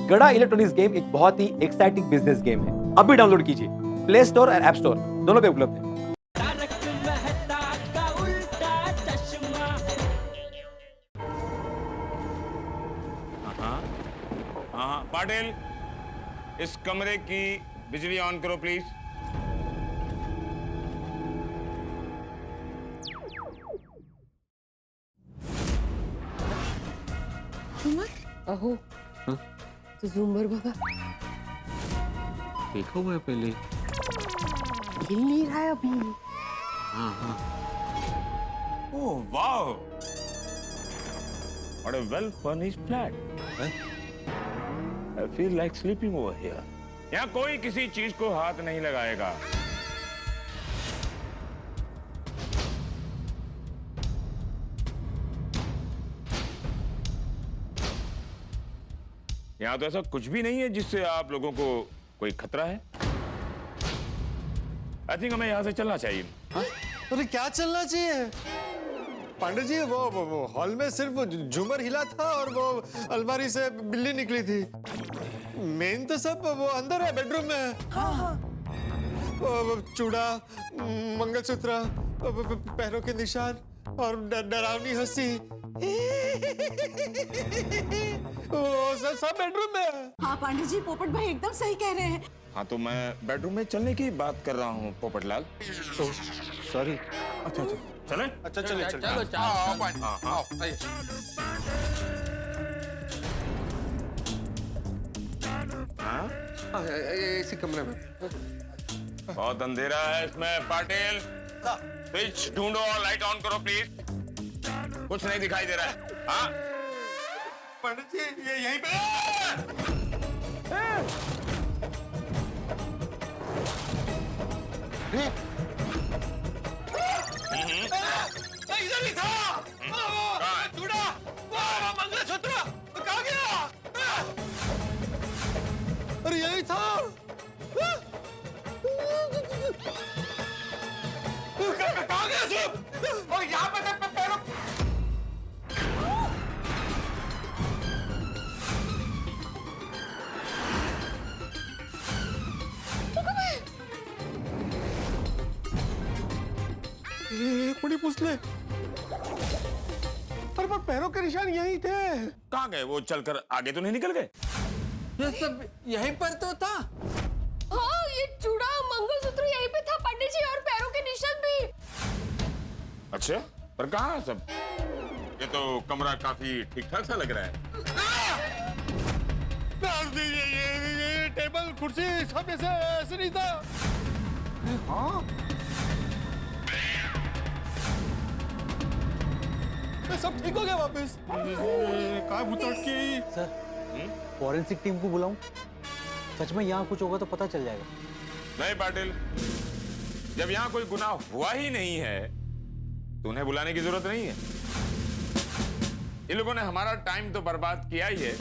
गड़ा electronics game एक बहुत ही एक्साइटिंग बिजनेस गेम है। अभी डाउनलोड कीजिए, प्ले स्टोर और ऐप स्टोर दोनों पे उपलब्ध है। हाँ पाटिल, इस कमरे की बिजली ऑन करो प्लीज। झूमर अहो तो झूमर बाबा देखा हुआ है पहले। हिल नहीं रहा है अभी। हाँ हाँ। Oh wow, what a well furnished flat. I feel like sleeping over here. यहाँ कोई किसी चीज को हाथ नहीं लगाएगा। यहाँ तो ऐसा कुछ भी नहीं है जिससे आप लोगों को कोई खतरा है। आई थिंक हमें यहाँ से चलना चाहिए। अरे क्या चलना चाहिए पांडे जी? वो हॉल में सिर्फ झूमर हिला था और वो अलमारी से बिल्ली निकली थी। मेन तो सब वो अंदर है, बेडरूम में है। वो चूड़ा, मंगलसूत्र, पैरों के निशान और डरावनी हंसी वो सब बेडरूम में है। हाँ पांडे जी, पोपट भाई एकदम सही कह रहे हैं। हाँ तो मैं बेडरूम में चलने की बात कर रहा हूँ पोपटलाल। सॉरी। अच्छा चलें? अच्छा चलिए चलो। हाँ इसी कमरे में। बहुत अंधेरा है इसमें पाटिल। स्विच ढूंढो और लाइट ऑन करो प्लीज। कुछ नहीं दिखाई दे रहा है। हाँ पंडित जी ये यहीं पे। इधर ही था। चूड़ा, मंगलसूत्र कहाँ गया? अरे यही था। कहाँ गया सब? और यहाँ पे पैरों। बड़ी पुसले। पर पैरों के निशान यही थे। कहाँ गए वो? चलकर आगे तो नहीं निकल गए? ये सब यहीं पर तो था। हाँ ये चूड़ा मंगलसूत्र यहीं पे था पंडित जी, और पैरों के निशान भी। अच्छा, पर कहाँ है सब? ये तो कमरा काफी ठीक ठाक सा लग रहा है। ये टेबल कुर्सी सब ऐसे नहीं था। हाँ सब ठीक हो गया वापस। कहाँ भुतड़ की? सर फॉरेंसिक टीम को बुलाऊं? सच में यहाँ कुछ होगा तो पता चल जाएगा। नहीं पाटिल, जब यहाँ कोई गुनाह हुआ ही नहीं है तो उन्हें बुलाने की जरूरत नहीं है। इन लोगों ने हमारा टाइम तो बर्बाद किया ही है,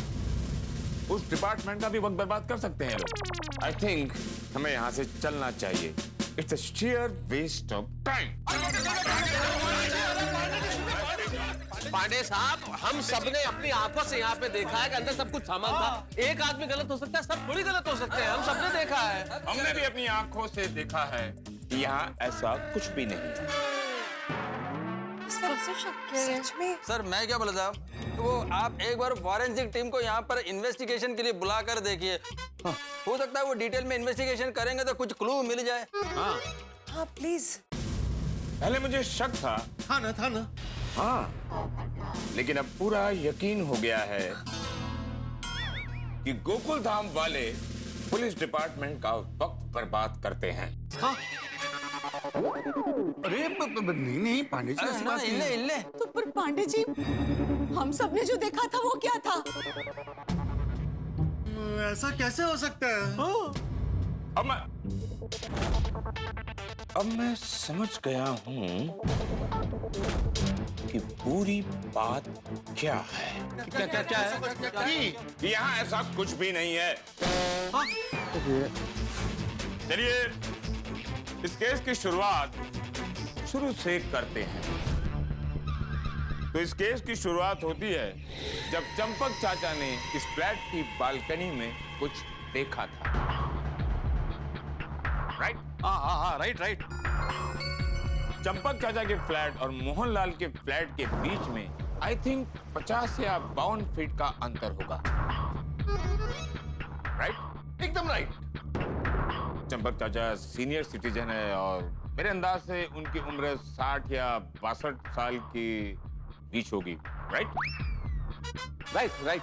उस डिपार्टमेंट का भी वक्त बर्बाद कर सकते हैं लोग। आई थिंक हमें यहाँ से चलना चाहिए। It's a sheer waste of time. Pandey साहब, हम सबने अपनी आंखों से यहाँ पे देखा है कि अंदर सब कुछ सामान था। एक आदमी गलत हो सकता है, सब थोड़ी गलत हो सकते हैं। हम सबने देखा है। हमने भी अपनी आंखों से देखा है कि यहाँ ऐसा कुछ भी नहीं है। सच में? सर मैं क्या बोला साहब, तो वो आप एक बार फॉरेंसिक टीम को यहाँ पर इन्वेस्टिगेशन के लिए बुला कर देखिए। हो सकता है वो डिटेल में इन्वेस्टिगेशन करेंगे तो कुछ क्लू मिल जाए। हाँ प्लीज। पहले मुझे शक था। था ना। हाँ, लेकिन अब पूरा यकीन हो गया है कि गोकुल धाम वाले पुलिस डिपार्टमेंट का वक्त बर्बाद करते हैं। हाँ। अरे नहीं पांडे जी ऐसी बात नहीं है। इल्ले तो पर पांडे जी, हम सबने जो देखा था वो क्या था? ऐसा कैसे हो सकता है? अब मैं समझ गया हूँ कि पूरी बात क्या है। क्या है? कि यहाँ ऐसा कुछ भी नहीं है। चलिए इस केस की शुरुआत शुरू से करते हैं। तो इस केस की शुरुआत होती है जब चंपक चाचा ने इस फ्लैट की बालकनी में कुछ देखा था। राइट? हाँ राइट। चंपक चाचा के फ्लैट और मोहनलाल के फ्लैट के बीच में आई थिंक 50 या 52 फीट का अंतर होगा। राइट? एकदम राइट। चंपक चाचा सीनियर सिटीजन है और मेरे अंदाज से उनकी उम्र 60 या 62 साल के बीच होगी। राइट? राइट।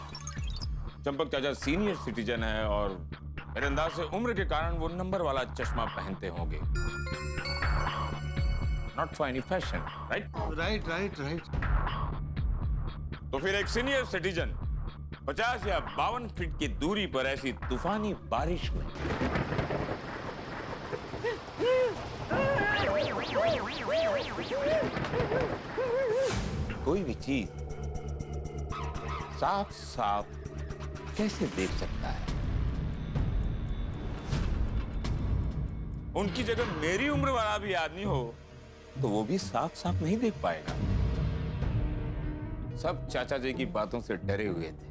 चंपक चाचा सीनियर सिटीजन है और मेरे अंदाज से उम्र के कारण वो नंबर वाला चश्मा पहनते होंगे। Not for any fashion. Right. तो फिर एक सीनियर सिटीजन 50 या 52 फीट की दूरी पर ऐसी तूफानी बारिश में कोई भी चीज साफ साफ कैसे देख सकता है? उनकी जगह मेरी उम्र वाला भी आदमी हो तो वो भी साफ साफ नहीं देख पाएगा। सब चाचा जी की बातों से डरे हुए थे,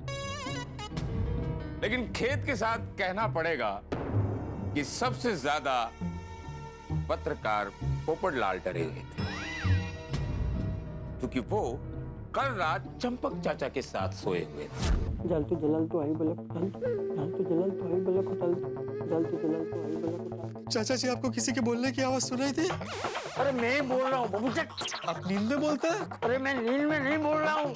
लेकिन खेद के साथ कहना पड़ेगा कि सबसे ज्यादा पत्रकार पोपटलाल डरे हुए थे, क्योंकि वो कल रात चंपक चाचा के साथ सोए हुए थे। जल तो जलाल तो आई बलक उठल, जल तो जलाल तो आई बलक उठल, जल तो जलाल तो आई बलक उठल। चाचा जी आपको किसी के बोलने की आवाज सुनाई थी? अरे मैं ही बोल रहा हूँ बाबू जी। आप नींद में बोलता है? अरे मैं नींद में नहीं बोल रहा हूँ,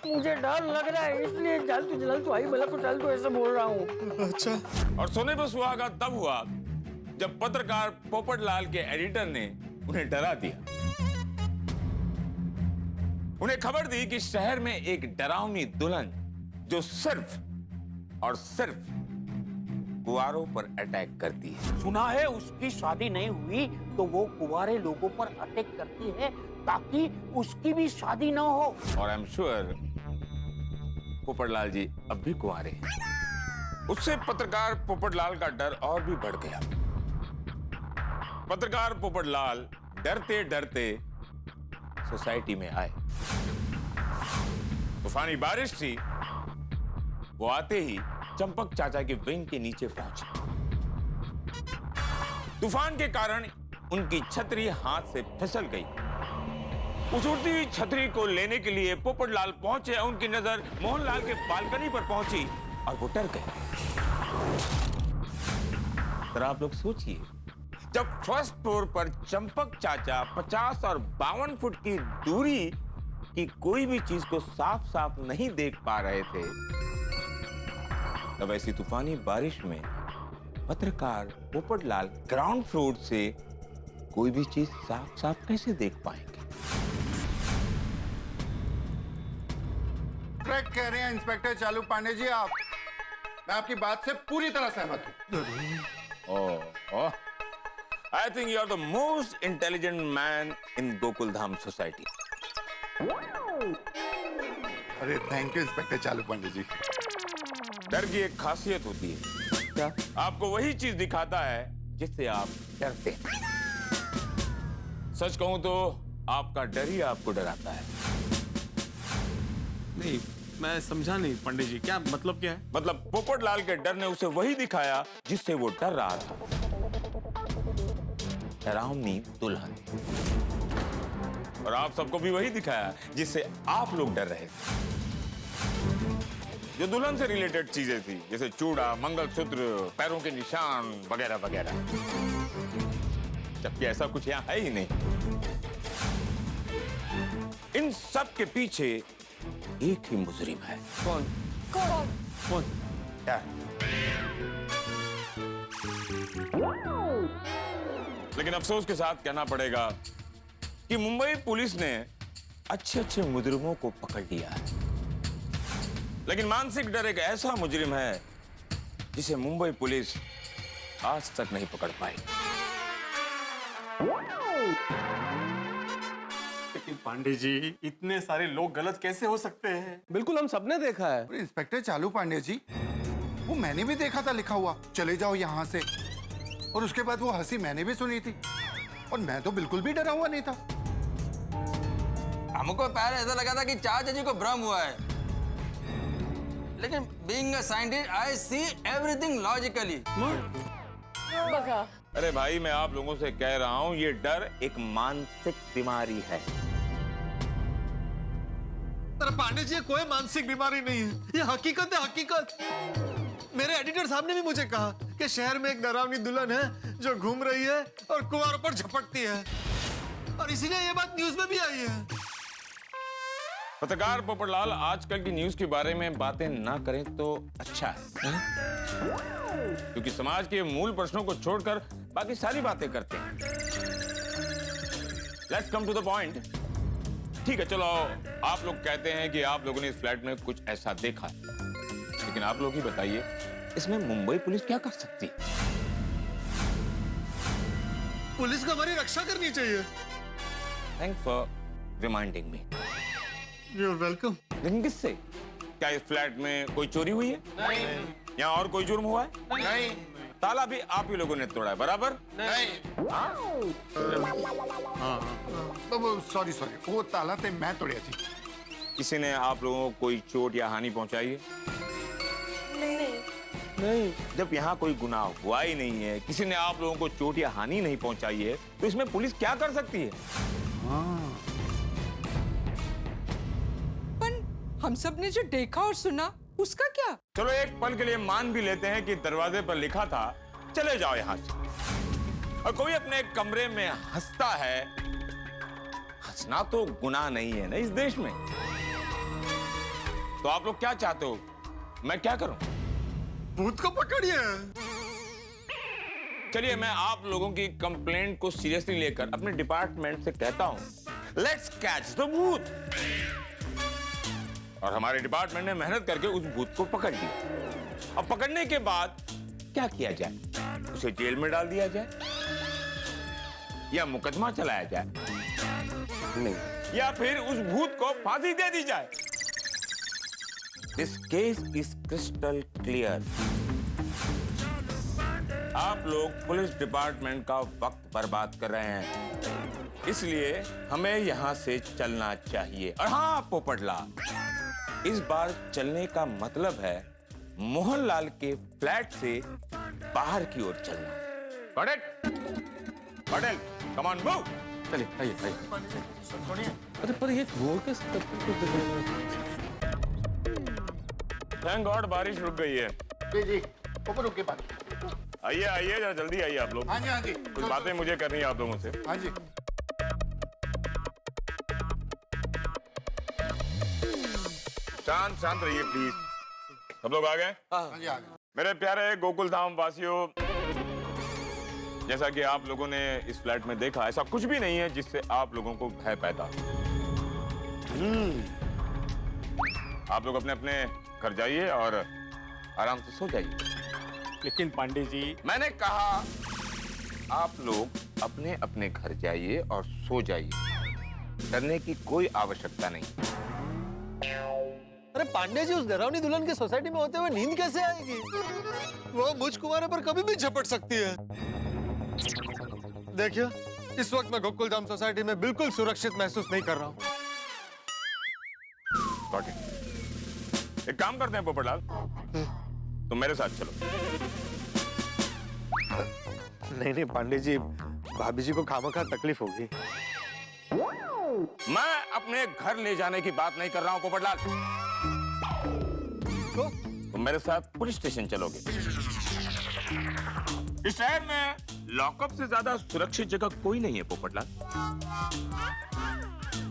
मुझे डर लग रहा है इसलिए जल तो आई बलक उठल तो ऐसे बोल रहा हूँ। अच्छा। और सोने पर सुहागा तब हुआ जब पत्रकार पोपटलाल के एडिटर ने उन्हें डरा दिया। उन्हें खबर दी कि शहर में एक डरावनी दुल्हन जो सिर्फ और सिर्फ कुंवारों पर अटैक करती है। सुना है उसकी शादी नहीं हुई तो वो कुंवारे लोगों पर अटैक करती है ताकि उसकी भी शादी ना हो। और आई एम श्योर पोपटलाल जी अब भी कुंवारे हैं। उससे पत्रकार पोपटलाल का डर और भी बढ़ गया। पत्रकार पोपटलाल डरते डरते सोसाइटी में आए। तूफानी बारिश थी, वो आते ही चंपक चाचा के विंग के नीचे पहुंचे। तूफान के कारण उनकी छतरी हाथ से फिसल गई। उस उड़ती हुई छतरी को लेने के लिए पोपटलाल पहुंचे। उनकी नजर मोहनलाल के बालकनी पर पहुंची और वो डर गए। जरा आप लोग सोचिए, जब फर्स्ट फ्लोर पर चंपक चाचा 50 और 52 फुट की दूरी की कोई भी चीज को साफ साफ नहीं देख पा रहे थे, तब ऐसी तूफानी बारिश में पत्रकार पोपटलाल ग्राउंड फ्लोर से कोई भी चीज साफ साफ कैसे देख पाएंगे? करेक्ट कह रहे हैं इंस्पेक्टर चालू पांडे जी आप। मैं आपकी बात से पूरी तरह सहमत हूं। I think you are the most intelligent man in Gokul Dham society. अरे थैंक यू इंस्पेक्टर चालू पांडे जी। डर की एक खासियत होती है, क्या? आपको वही चीज दिखाता है जिससे आप डरते हैं। सच कहूं तो आपका डर ही आपको डराता है। नहीं, मैं समझा नहीं पंडित जी, क्या मतलब क्या है? मतलब पोपटलाल के डर ने उसे वही दिखाया जिससे वो डर रहा था, डरावनी दुल्हन। और आप सबको भी वही दिखाया जिससे आप लोग डर रहे थे, जो दुल्हन से रिलेटेड चीजें थी, जैसे चूड़ा, मंगलसूत्र, पैरों के निशान वगैरह वगैरह। जबकि ऐसा कुछ यहाँ है ही नहीं। इन सब के पीछे एक ही मुजरिम है। कौन? क्या? लेकिन अफसोस के साथ कहना पड़ेगा कि मुंबई पुलिस ने अच्छे अच्छे मुजरिमों को पकड़ लिया है, लेकिन मानसिक डर एक ऐसा मुजरिम है जिसे मुंबई पुलिस आज तक नहीं पकड़ पाई। लेकिन पांडे जी, इतने सारे लोग गलत कैसे हो सकते हैं? बिल्कुल, हम सबने देखा है। अरे इंस्पेक्टर चालू पांडे जी, वो मैंने भी देखा था लिखा हुआ, चले जाओ यहाँ से। और उसके बाद वो हंसी मैंने भी सुनी थी, और मैं तो बिल्कुल भी डरा हुआ नहीं था। हमको पहले ऐसा लगा था कि चाचा जी को भ्रम हुआ है, लेकिन being a scientist I see everything logically. बघा अरे भाई, मैं आप लोगों से कह रहा हूं, ये डर एक मानसिक बीमारी है। अरे पांडे जी, कोई मानसिक बीमारी नहीं है, ये हकीकत है, हकीकत। मेरे एडिटर साहब ने भी मुझे कहा कि शहर में एक डरावनी दुल्हन है जो घूम रही है और कुंवारों पर झपटती है, और इसीलिए ये बात न्यूज में भी आई है। पत्रकार पोपटलाल, आजकल की न्यूज के बारे में बातें ना करें तो अच्छा है, क्योंकि समाज के मूल प्रश्नों को छोड़कर बाकी सारी बातें करते हैं। Let's come to the point. ठीक है, चलो, आप लोग कहते हैं कि आप लोगों ने इस फ्लैट में कुछ ऐसा देखा, लेकिन आप लोग ही बताइए, इसमें मुंबई पुलिस क्या कर सकती है? पुलिस को हमारी रक्षा करनी चाहिए। Thanks for reminding me. You are welcome. लेकिन किससे? क्या इस फ्लैट में कोई चोरी हुई है? नहीं। यहाँ और कोई जुर्म हुआ है? नहीं। ताला भी आप ही लोगों ने तोड़ा है, बराबर? नहीं। सॉरी सॉरी, वो ताला ते मैं तोड़िया थी। किसी ने आप लोगों को कोई चोट या हानि पहुंचाई है? नहीं। जब यहाँ कोई गुनाह हुआ ही नहीं है, किसी ने आप लोगों को चोट या हानि नहीं पहुंचाई है, तो इसमें पुलिस क्या कर सकती है? हम सब ने जो देखा और सुना उसका क्या? चलो एक पल के लिए मान भी लेते हैं कि दरवाजे पर लिखा था चले जाओ यहाँ से, और कोई अपने कमरे में हंसता है। हंसना तो गुनाह नहीं है ना इस देश में। तो आप लोग क्या चाहते हो, मैं क्या करूं? भूत को पकड़िए। चलिए, मैं आप लोगों की कंप्लेंट को सीरियसली लेकर अपने डिपार्टमेंट से कहता हूं, लेट्स कैच द भूत। और हमारे डिपार्टमेंट ने मेहनत करके उस भूत को पकड़ लिया। अब पकड़ने के बाद क्या किया जाए? उसे जेल में डाल दिया जाए, या मुकदमा चलाया जाए, नहीं, या फिर उस भूत को फांसी दे दी जाए? This case is crystal clear. आप लोग पुलिस डिपार्टमेंट का वक्त बर्बाद कर रहे हैं, इसलिए हमें यहां से चलना चाहिए। और हाँ पोपटलाल, इस बार चलने का मतलब है मोहनलाल के फ्लैट से बाहर की ओर चलना। Patel, come on move. चलिए, आइए। अरे पर ये वो किस थैंक गॉड बारिश रुक गई है। जी जी, ऊपर रुक के बात। आइए जरा जल्दी आइए आप लोग। हाँ जी, हाँ जी। कुछ बातें मुझे करनी है आप लोगों से। हाँ जी। शांत रहिए प्लीज। सब लोग आ गए? हाँ जी, आ गए। मेरे प्यारे गोकुल धाम वासियों, जैसा कि आप लोगों ने इस फ्लैट में देखा, ऐसा कुछ भी नहीं है जिससे आप लोगों को भय पैदा। आप लोग अपने अपने घर जाइए और आराम से सो जाइए। लेकिन पांडे जी, मैंने कहा आप लोग अपने अपने घर जाइए और सो जाइए, डरने की कोई आवश्यकता नहीं। अरे पांडे जी, उस डरावनी दुल्हन की सोसाइटी में होते हुए नींद कैसे आएगी? वो मुझ कुमारे पर कभी भी झपट सकती है। देखिए, इस वक्त मैं गोकुलधाम सोसाइटी में बिल्कुल सुरक्षित महसूस नहीं कर रहा हूँ। एक काम करते हैं पोपटलाल, तुम मेरे साथ चलो। नहीं पांडे जी, भाभी जी को खामखा तकलीफ होगी। मैं अपने घर ले जाने की बात नहीं कर रहा हूं पोपटलाल। तुम मेरे साथ पुलिस स्टेशन चलोगे। इस शहर में लॉकअप से ज्यादा सुरक्षित जगह कोई नहीं है पोपटलाल।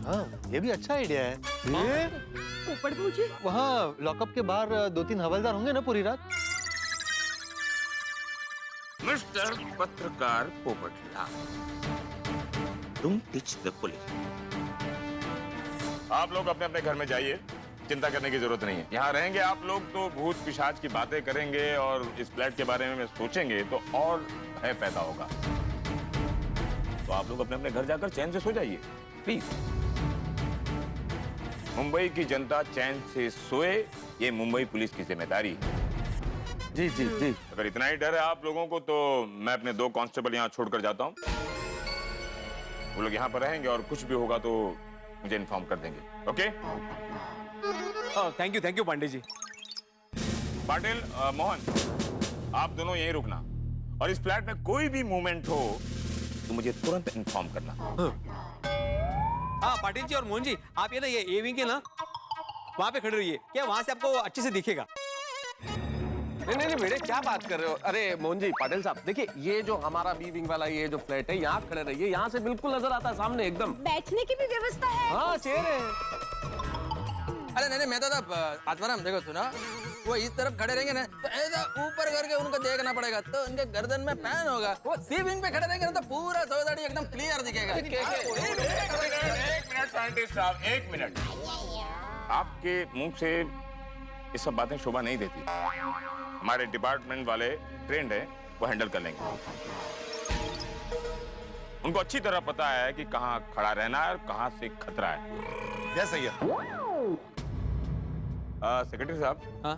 हाँ, ये भी अच्छा आइडिया है। पोपट भौजी, वहाँ लॉकअप के बाहर 2-3 हवलदार होंगे ना पूरी रात। मिस्टर पत्रकार Popatlal, don't teach the police. आप लोग अपने अपने घर में जाइए, चिंता करने की जरूरत नहीं है। यहाँ रहेंगे आप लोग तो भूत पिशाच की बातें करेंगे और इस फ्लैट के बारे में सोचेंगे तो और भय पैदा होगा। तो आप लोग अपने अपने घर जाकर चैन से सो जाइए प्लीज। मुंबई की जनता चैन से सोए, ये मुंबई पुलिस की जिम्मेदारी है। जी जी जी। अगर इतना ही डर है आप लोगों को तो मैं अपने 2 कांस्टेबल यहाँ छोड़कर जाता हूँ। वो लोग यहाँ पर रहेंगे और कुछ भी होगा तो मुझे इन्फॉर्म कर देंगे। ओके थैंक यू पांडे जी। पाटिल, मोहन, आप दोनों यहीं रुकना और इस फ्लैट में कोई भी मूवमेंट हो तो मुझे तुरंत इन्फॉर्म करना। हाँ पाटिल जी और मोहन जी, आप ये ना ये ए विंग के ना वहां पे खड़े रहिए, क्या वहां से आपको अच्छे से दिखेगा। नहीं बेटे, क्या बात कर रहे हो? अरे मोहन जी, पाटिल साहब, देखिए ये जो हमारा बी विंग वाला ये जो फ्लैट है, यहाँ खड़े रहिए, यहाँ से बिल्कुल नजर आता है सामने एकदम। बैठने की भी व्यवस्था है? हाँ, चेयर है। अरे नहीं मैं तो आत्माराम देखो सुना, वो इस तरफ खड़े रहेंगे ना तो ऐसा ऊपर करके उनको देखना पड़ेगा, तो उनके गर्दन में पैन होगा। वो सी विंग पे खड़े रहेंगे ना तो पूरा सोदाड़ी एकदम क्लियर दिखेगा। एक मिनट साइंटिस्ट साहब, एक मिनट। आपके मुंह से ये सब बातें शोभा नहीं देती। हमारे डिपार्टमेंट वाले ट्रेंड है, वो हैंडल कर लेंगे। उनको अच्छी तरह पता है कि कहाँ खड़ा रहना है और कहाँ से खतरा है। यस सैयद। सेक्रेटरी साहब, हाँ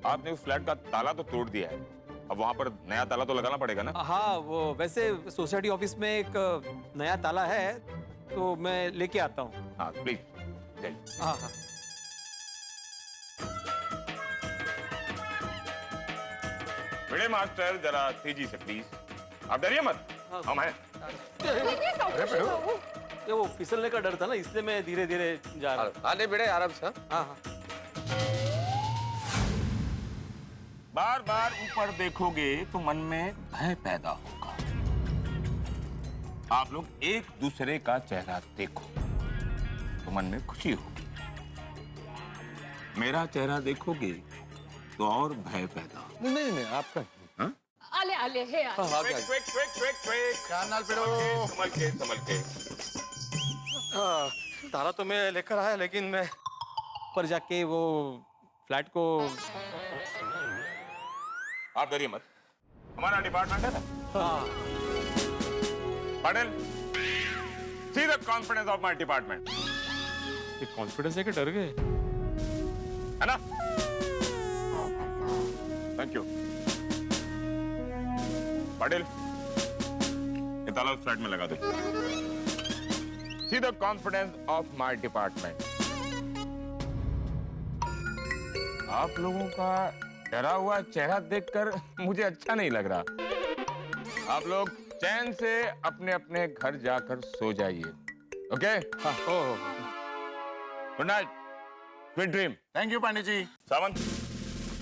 आपने उस फ्लैट का ताला तो तोड़ दिया है, अब वहां पर नया ताला तो लगाना पड़ेगा ना? हाँ, वो वैसे सोसाइटी ऑफिस में एक नया ताला है तो मैं लेके आता हूँ। हाँ प्लीज। हाँ हाँ बड़े मास्टर, जरा तेजी से प्लीज। आप डरिए मत, हम हैं। ये वो फिसलने का डर था ना, इसलिए मैं धीरे धीरे जा रहा हूँ। हाँ नहीं बेटे, आराम से। हाँ हाँ। बार बार ऊपर देखोगे तो मन में भय पैदा होगा। आप लोग एक दूसरे का चेहरा देखो तो मन में खुशी होगी। मेरा चेहरा देखोगे तो और भय पैदा होगा। नहीं आपका। आले आले है यार। ध्यान नाल पेड़ो। संभल के। ताला तो मैं लेकर आया, लेकिन मैं ऊपर जाके वो फ्लैट को। आप डरिए मत, हमारा डिपार्टमेंट है ना। हाँ Patil, see the confidence of my department. ये कॉन्फिडेंस है कि डर गए? है ना? Thank you. पाटिल, ये ताला उस फ्लैट में लगा दो। See the confidence of my department. आप लोगों का डरा हुआ चेहरा देखकर मुझे अच्छा नहीं लग रहा। आप लोग चैन से अपने अपने घर जाकर सो जाइए। ओके? हाँ। Good night, sweet dream. Thank you Pandey ji. Sawant,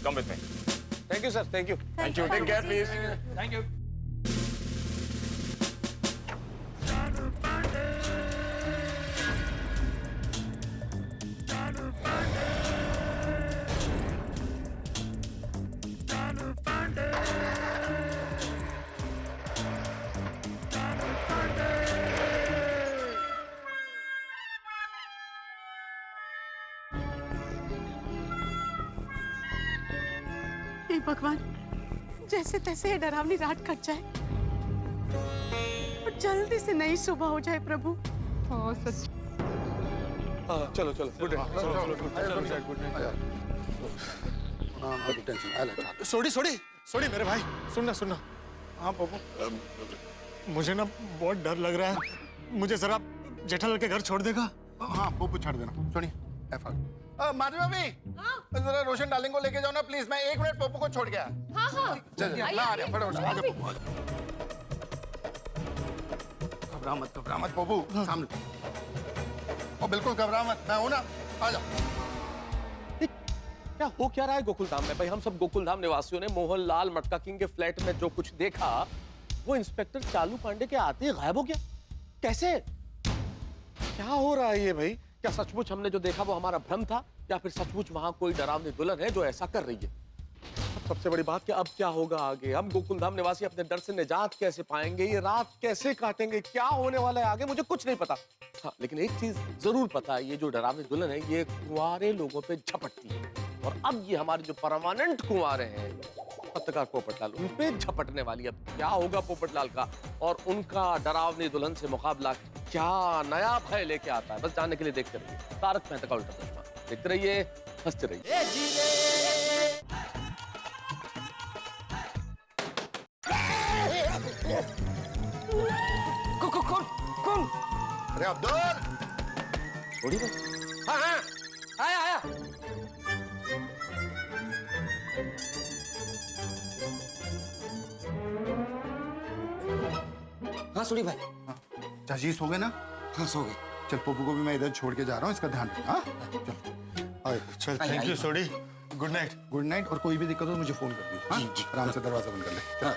come with me. Thank you sir, thank you. Thank you, take care please. Thank you. हे भगवान, जैसे तैसे ये डरावनी रात कट जाए और जल्दी से नई सुबह हो जाए प्रभु। हाँ सच। चलो गुड नाइट। सोड़ी मेरे भाई, सुनना। हाँ बाबू, मुझे ना बहुत डर लग रहा है। मुझे जरा जेठालाल के घर छोड़ देगा? हाँ पप्पू छोड़ देना। सुनिए माधवी भाभी, जरा रोशन डार्लिंग को लेके जाओ ना प्लीज। मैं 1 मिनट पप्पू को छोड़ गया। हाँ हाँ चल आइए, मैं आ रहा हूँ, फटाफट आ आइए। जा पप्पू। घबरा मत पप्पू, सामने। ओ बिल्कुल घबरा मत, मैं हूं ना, आ जा। क्या हो क्या रहा है गोकुल धाम में? भाई हम सब गोकुल धाम निवासियों ने मोहनलाल मटका किंग के फ्लैट में जो कुछ देखा, वो इंस्पेक्टर चालू पांडे के आते ही गायब हो गया। कैसे? क्या हो रहा है ये भाई? क्या सचमुच हमने जो देखा वो हमारा भ्रम था, या फिर सचमुच वहां कोई डरावनी दुल्हन है जो ऐसा कर रही है? सबसे बड़ी बात कि अब क्या होगा आगे? हम गोकुलधाम निवासी अपने डर से निजात कैसे पाएंगे? ये रात कैसे काटेंगे? क्या होने वाला है आगे, मुझे कुछ नहीं पता। हाँ, लेकिन एक चीज जरूर पता है, ये जो डरावनी दुल्हन है ये कुंवारे लोगों पे झपटती है, और अब ये हमारे जो परमानेंट कुंवारे हैं पत्रकार पोपटलाल, उन पे झपटने वाली है। अब क्या होगा पोपटलाल का और उनका डरावनी दुल्हन से मुकाबला, क्या नया भय लेके आता है? बस जानने के लिए देखते रहिए तारक मेहता का उल्टा चश्मा। देखते रहिए, हंसते रहिए। कौन? अरे अब्दुल, थोड़ी बात। हाँ हाँ आया आया। हाँ सुनी भाई। हाँ, चाची सो गए ना? हाँ सो गए। चल पप्पू को भी मैं इधर छोड़ के जा रहा हूँ, इसका ध्यान रखना। हाँ चल आए, चल thank you Sodhi, good night. Good night. और कोई भी दिक्कत हो मुझे फोन कर दी। हाँ आराम से दरवाजा बंद कर ले। हाँ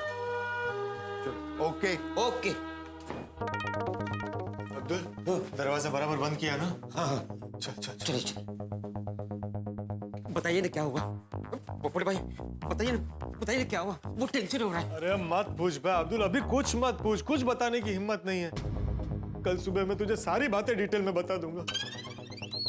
चलो ओके ओके। अब्दुल दरवाजा बराबर बंद किया ना? हाँ हाँ चल चल चल। चलिए चलिए। बताइए ना क्या हुआ पोपट भाई, बताइए ना क्या हुआ, वो टेंशन हो रहा है। अरे मत पूछ भाई अब्दुल, अभी कुछ मत पूछ, कुछ बताने की हिम्मत नहीं है। कल सुबह मैं तुझे सारी बातें डिटेल में बता दूंगा।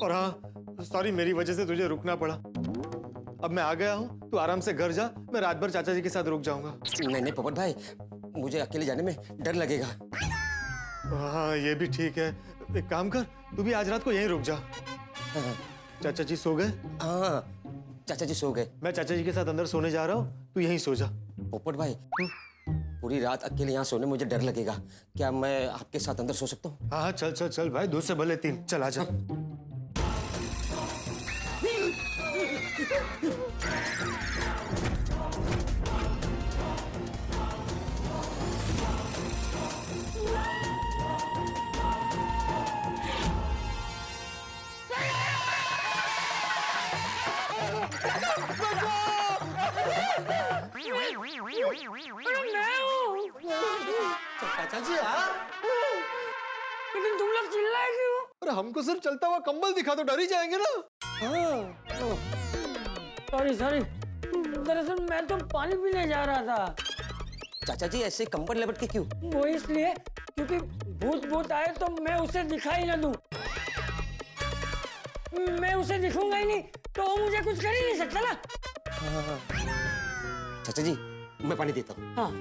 और हाँ सॉरी, मेरी वजह से तुझे रुकना पड़ा। अब मैं आ गया हूँ, तू आराम से घर जा, मैं रात भर चाचा जी के साथ रुक जाऊंगा। नहीं पोपट भाई, मुझे अकेले जाने में डर लगेगा। हाँ ये भी ठीक है, एक काम कर, तू भी आज रात को यहीं रुक जा। चाचा जी सो गए? हाँ चाचा जी सो गए। मैं चाचा जी के साथ अंदर सोने जा रहा हूँ, तू यहीं सो जा। पोपट भाई पूरी रात अकेले यहाँ सोने मुझे डर लगेगा, क्या मैं आपके साथ अंदर सो सकता हूँ? हाँ हाँ चल चल चल भाई, 2 से भले 3, चल आ जा। चाचा जी लेकिन तुम लोग चिल्लाए क्यों? अरे हमको सिर्फ चलता हुआ कंबल दिखा तो डर ही जाएंगे ना। सॉरी सॉरी, दरअसल मैं तो पानी पीने जा रहा था। चाचा जी ऐसे कंबल लपेट के क्यों? वो इसलिए क्योंकि भूत आए तो मैं उसे दिखाई ना दूं। मैं उसे दिखूंगा ही नहीं तो वो मुझे कुछ कर ही नहीं सकता ना। चाचा जी मैं पानी देता हूँ। हाँ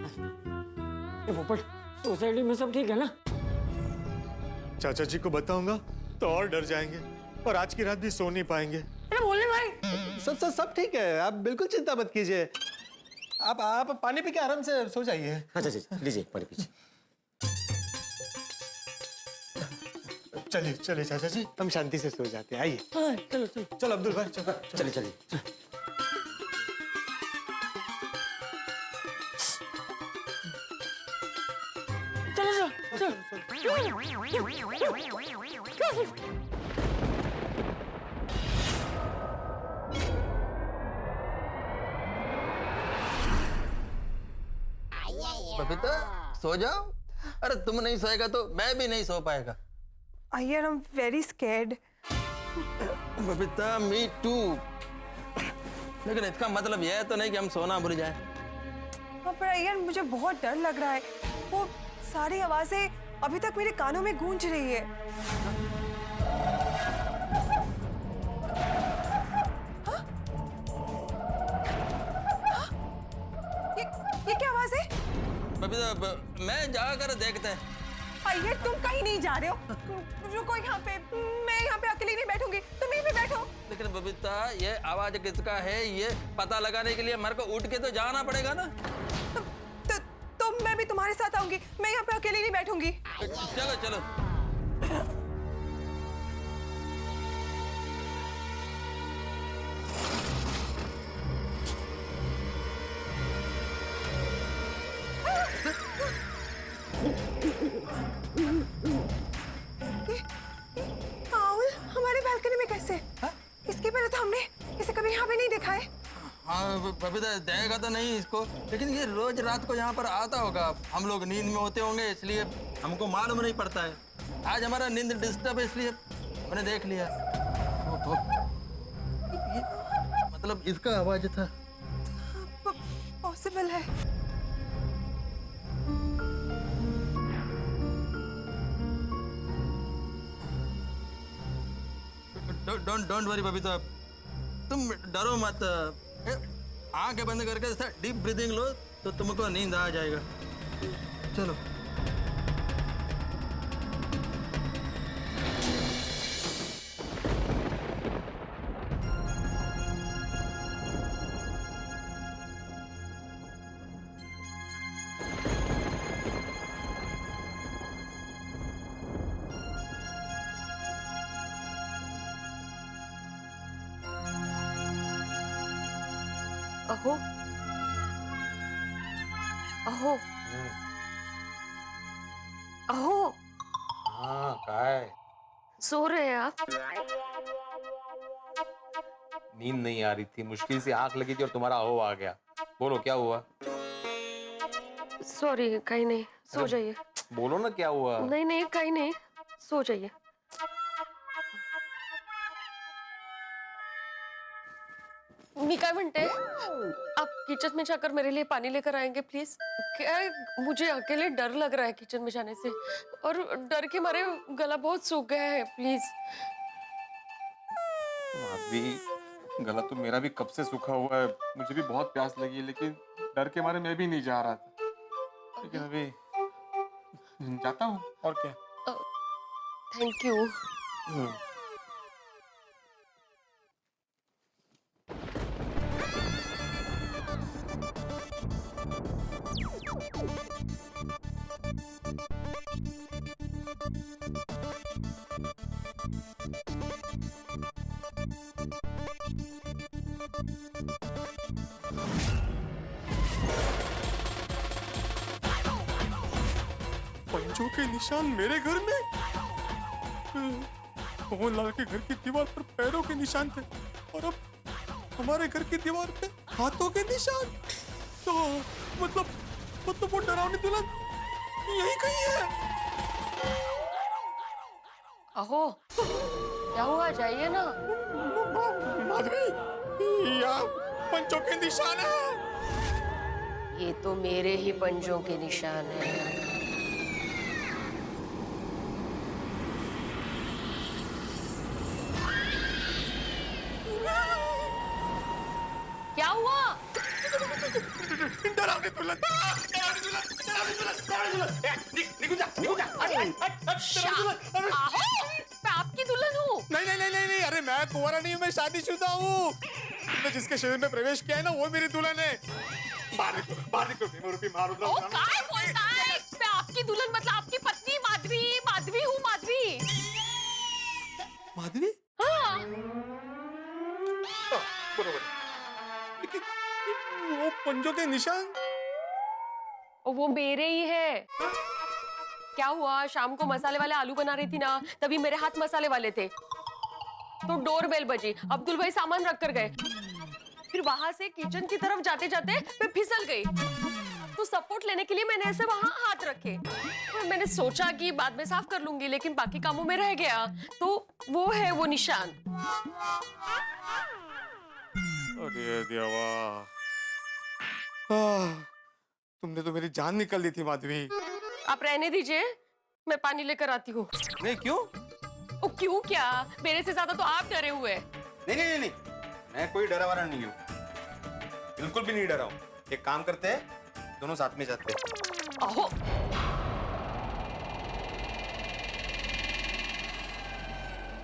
पोपट, सोसाइटी में सब ठीक है ना? चाचा जी को बताऊंगा तो और डर जाएंगे और आज की रात भी सो नहीं पाएंगे। अरे बोलने भाई, सब ठीक है, आप बिल्कुल चिंता मत कीजिए। आप पानी पी के आराम से सो जाइए। हाँ चाचा लीजिए पानी पीजिए। चलिए चलिए चाचा जी, हम शांति से सो जाते हैं, आइए। हाँ चलो चलो चल अब्दुल भाई चल। चलिए चलिए। चलो बबीता सो जाओ। अरे तुम नहीं सोएगा तो मैं भी नहीं सो पाएगा। Iyer I am very scared. Babita me too. लेकिन इसका मतलब यह तो नहीं कि हम सोना भूल जाए। पर अय्यर मुझे बहुत डर लग रहा है, वो सारी आवाजें अभी तक मेरे कानों में गूंज रही है। हाँ? हाँ? ये क्या आवाज है? बबीता मैं जाकर देखते हैं। अय्यर तुम कहीं नहीं जा रहे हो, रुको यहाँ पे, मैं यहाँ पे अकेली नहीं बैठूंगी, तुम यहीं पे बैठो। लेकिन बबीता ये आवाज किसका है ये पता लगाने के लिए मेरे को उठ के तो जाना पड़ेगा ना। तो मैं भी तुम्हारे साथ आऊंगी, मैं यहाँ पे अकेली नहीं बैठूंगी। चलो चलो। राहुल हमारे बालकनी में कैसे? इसके पहले तो हमने इसे कभी यहाँ पे नहीं देखा है। हाँ बबीता देगा तो नहीं इसको, लेकिन ये रोज रात को यहाँ पर आता होगा। हम लोग नींद में होते होंगे इसलिए हमको मालूम नहीं पड़ता है। आज हमारा नींद डिस्टर्ब है इसलिए मैंने देख लिया। मतलब इसका आवाज था। पॉसिबल है। डोंट वरी बबीता, तुम डरो मत। आंखें बंद करके डीप ब्रीदिंग लो तो तुमको नींद आ जाएगा। चलो। अहो अहो अहो हाँ काय सो रहे हैं आप? नींद नहीं आ रही थी, मुश्किल से आंख लगी थी और तुम्हारा हो आ गया। बोलो क्या हुआ? सॉरी, कहीं नहीं, सो जाइए। बोलो ना क्या हुआ? नहीं नहीं, कहीं नहीं, सो जाइए। मी काय म्हणते, आप किचन में जाकर मेरे लिए पानी लेकर आएंगे प्लीज? क्या मुझे अकेले डर लग रहा है किचन में जाने से, और डर के मारे गला बहुत सूख गया है, प्लीज। माधवी, गला तो मेरा भी कब से सूखा हुआ है, मुझे भी बहुत प्यास लगी है, लेकिन डर के मारे मैं भी नहीं जा रहा था। लेकिन अभी जाता हूँ और क्या। Thank you. पंचों के निशान मेरे घर में? मोहनलाल के घर की दीवार पर पैरों के निशान थे, और अब हमारे घर की दीवार पे हाथों के निशान। तो मतलब वो डरावनी दुल्हन यही कहीं है। अहो, क्या हुआ? जाइए ना। माधवी, यहाँ पंचों के निशान है। ये तो मेरे ही पंजों के निशान है। क्या हुआ? डरावनी दुल्हन, मैं आपकी दुल्हन हूँ। नहीं, अरे मैं कुंवारा नहीं हूँ, मैं शादीशुदा हूँ। तुमने जिसके शरीर में प्रवेश किया है ना, वो मेरी दुल्हन है। बाहर निकलो, बेमरूपी मारो। काय बोलता है? मैं आपकी दुल्हन मतलब आपकी पत्नी माधवी हूँ, माधवी। माधवी? हाँ। बरोबर। लेकिन वो पंजों के निशान, वो मेरे ही है। क्या हुआ, शाम को मसाले वाले आलू बना रही थी ना, तभी मेरे हाथ मसाले वाले थे, तो डोरबेल बजी। अब्दुल भाई सामान रख कर गए, फिर वहां से किचन की तरफ जाते जाते मैं फिसल गई, तो सपोर्ट लेने के लिए मैंने ऐसे वहां हाथ रखे। और मैंने सोचा कि बाद में साफ कर लूंगी, लेकिन बाकी कामों में रह गया, तो वो है वो निशान। अरे देवा, तुमने तो मेरी जान निकाल दी थी माधवी। आप रहने दीजिए, मैं पानी लेकर आती हूँ। नहीं, क्यों? ओ क्यों क्या? मेरे से ज्यादा तो आप डरे हुए हैं। नहीं, मैं कोई डरा वाला नहीं हूँ, बिल्कुल भी नहीं डरा हूँ। एक काम करते हैं, दोनों साथ में जाते हैं। अहो,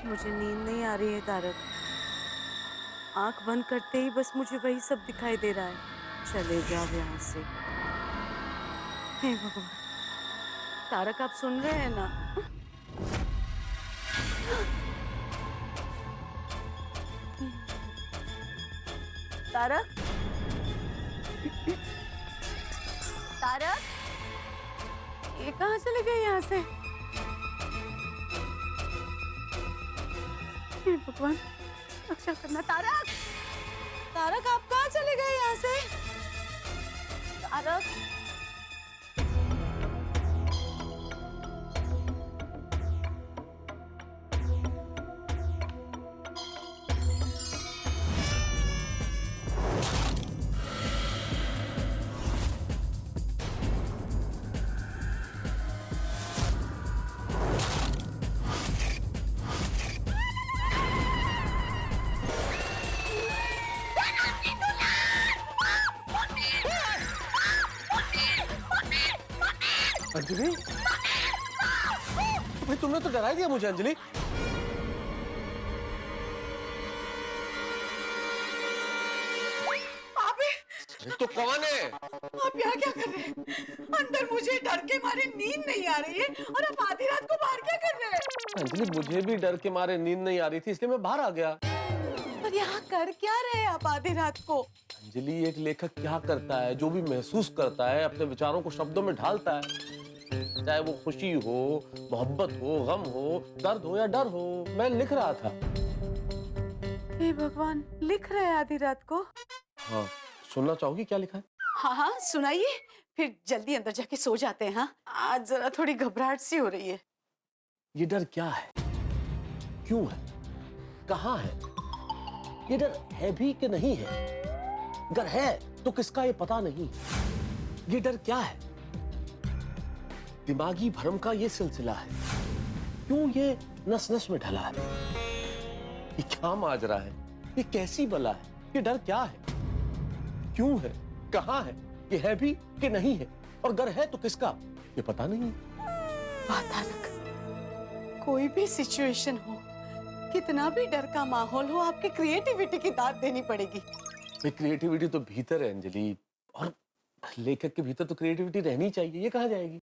मुझे नींद नहीं आ रही है तारक। आंख बंद करते ही बस मुझे वही सब दिखाई दे रहा है। चले जाओ यहाँ से। हे भगवान, तारक आप सुन रहे हैं ना? तारक, तारक, ये कहाँ चले गए यहाँ से? हे भगवान, रक्षा करना। तारक, तारक आप कहाँ चले गए यहाँ से? तारक, अंजलि, भाई तुमने तो डरा ही दिया मुझे। अंजलि, तो कौन है? आप यहाँ क्या कर रहे हैं? अंदर मुझे डर के मारे नींद नहीं आ रही है, और आप आधी रात को बाहर क्या कर रहे हैं? अंजलि मुझे भी डर के मारे नींद नहीं आ रही थी, इसलिए मैं बाहर आ गया। पर यहाँ कर क्या रहे आप आधी रात को? अंजलि, एक लेखक क्या करता है, जो भी महसूस करता है अपने विचारों को शब्दों में ढालता है, चाहे वो खुशी हो, मोहब्बत हो, गम हो, दर्द हो या डर हो। मैं लिख रहा था। हे भगवान, लिख रहे हैं आधी रात को? हाँ, सुनना चाहोगी क्या लिखा है? हाँ हाँ सुनाइए, फिर जल्दी अंदर जाके सो जाते हैं। हाँ, आज जरा थोड़ी घबराहट सी हो रही है। ये डर क्या है, क्यों है, कहाँ है? ये डर है भी कि नहीं है? अगर है तो किसका ये पता नहीं। ये डर क्या है? दिमागी भ्रम का ये सिलसिला है। क्यों ये नस नस में ढला है? ये क्या माजरा है? ये कैसी बला है? ये डर क्या है, क्यों है, कहाँ है? ये है भी कि नहीं है? और अगर है तो किसका, ये पता नहीं है। वातानक, कोई भी सिचुएशन हो, कितना भी डर का माहौल हो, आपकी क्रिएटिविटी की दाद देनी पड़ेगी। क्रिएटिविटी तो भीतर है अंजलि, और लेखक के भीतर तो क्रिएटिविटी रहनी चाहिए। ये कहाँ जाएगी?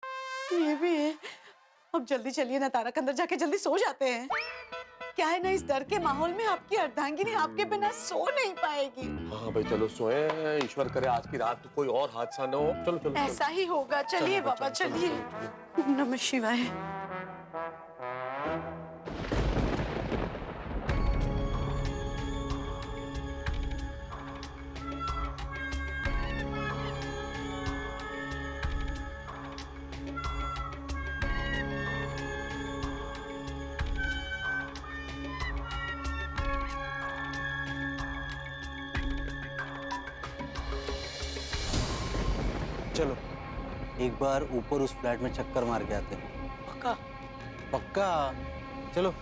ये भी है। अब जल्दी चलिए ना तारक, अंदर जाके जल्दी सो जाते हैं। क्या है ना, इस डर के माहौल में आपकी अर्धांगिनी आपके बिना सो नहीं पाएगी। हाँ भाई चलो सोए, ईश्वर करे आज की रात कोई और हादसा न हो। चलो चलो ऐसा ही होगा। चलिए बाबा, चलिए। नमः शिवाय। चलो एक बार ऊपर उस फ्लैट में चक्कर मार के आते हैं। पक्का? पक्का, चलो।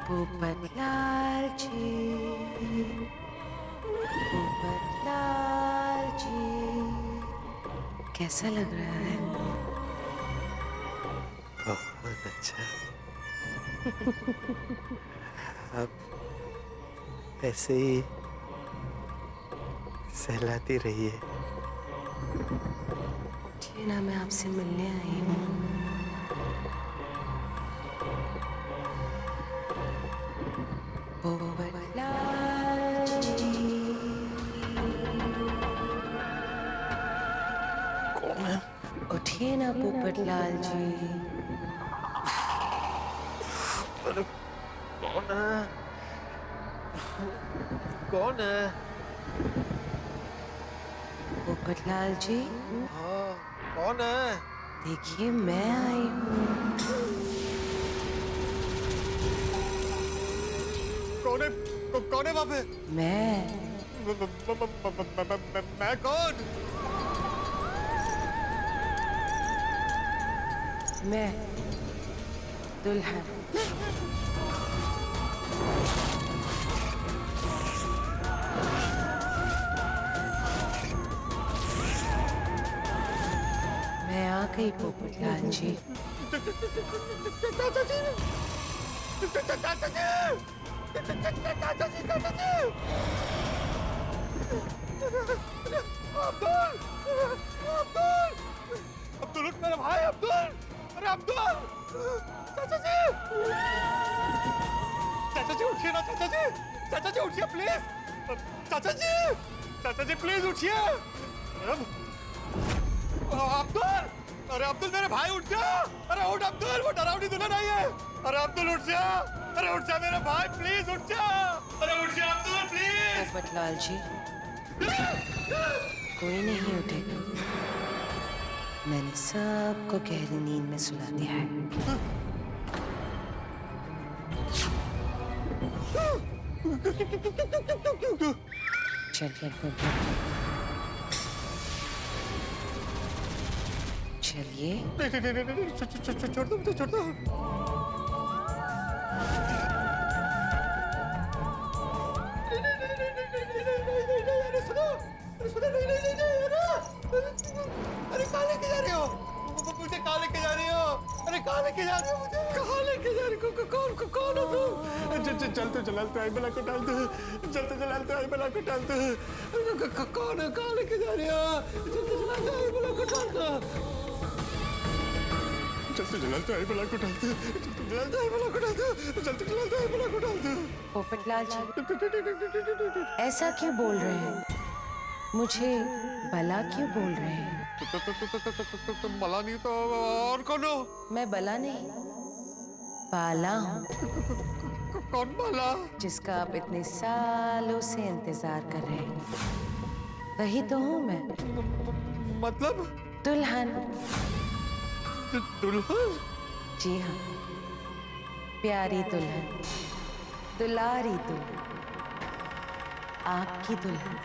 पोपटलाल जी, पोपटलाल जी, कैसा लग रहा है? अच्छा अब ऐसे ही सहलाती रहिए। उठिए ना, मैं आपसे मिलने आई हूँ। उठिए ना पोपटलाल जी। अरे कौन है? कौन है? पोपटलाल जी, हाँ, कौन है? देखिए मैं आई हूँ। कौन है? कौन है वहाँ पे? मैं मैं कौन? मैं दुल्हन। मैं आ गई पोपटलाल जी। चाचा जी! चाचा जी! चाचा जी! अब्दुल! अब्दुल! अब्दुल उठ मेरा भाई अब्दुल! अरे अब्दुल! चाचा जी! चाचा जी उठिए ना चाचा जी! चाचा जी उठिए प्लीज! चाचा जी! चाचा जी प्लीज उठिए! अब्दुल! अरे अब्दुल मेरे भाई उठ जा! अरे उठ अब्दुल, वो डरावनी दुल्हन आई है! अरे अब्दुल उठ जा! अरे उठ जा मेरे भाई प्लीज उठ जा! अरे उठ जा अब्दुल प्लीज! पोपटलाल जी, कोई नहीं उठेगा। मैंने सबको गहरी नींद में सुला दिया है। चलिए चलिए। नहीं, छोड़ दो मुझे, छोड़ दो। अरे कहाँ लेके जा रही हो? मुझे कहाँ लेके जा रही हो? अरे कहाँ लेके जा रही हो मुझे? कहाँ लेके जा रही हो? कौन हो तुम? चल तो जलाल तो आई बला को डाल दो। चल तो जलाल तो आई बला को डाल दो। कौन है? कहाँ लेके जा रही हो? चल तो जलाल तो आई बला को डाल दो। चल तो जलाल तो आई बला को डाल दो। चल तो जलाल तो आई बला को डाल दो। चल तो जलाल तो आई बला को डाल दो। पोपटलाल जी, ऐसा क्यों बोल रहे हैं? मुझे बला क्यों बोल रहे हैं? तुम बला नहीं तो और कौन हो? मैं बला नहीं, बाला हूँ। कौन बाला? जिसका आप इतने सालों से इंतजार कर रहे हैं, वही तो हूँ मैं। मतलब? दुल्हन। दुल्हन? जी हाँ, प्यारी दुल्हन, दुलारी दुल्हन, आपकी दुल्हन।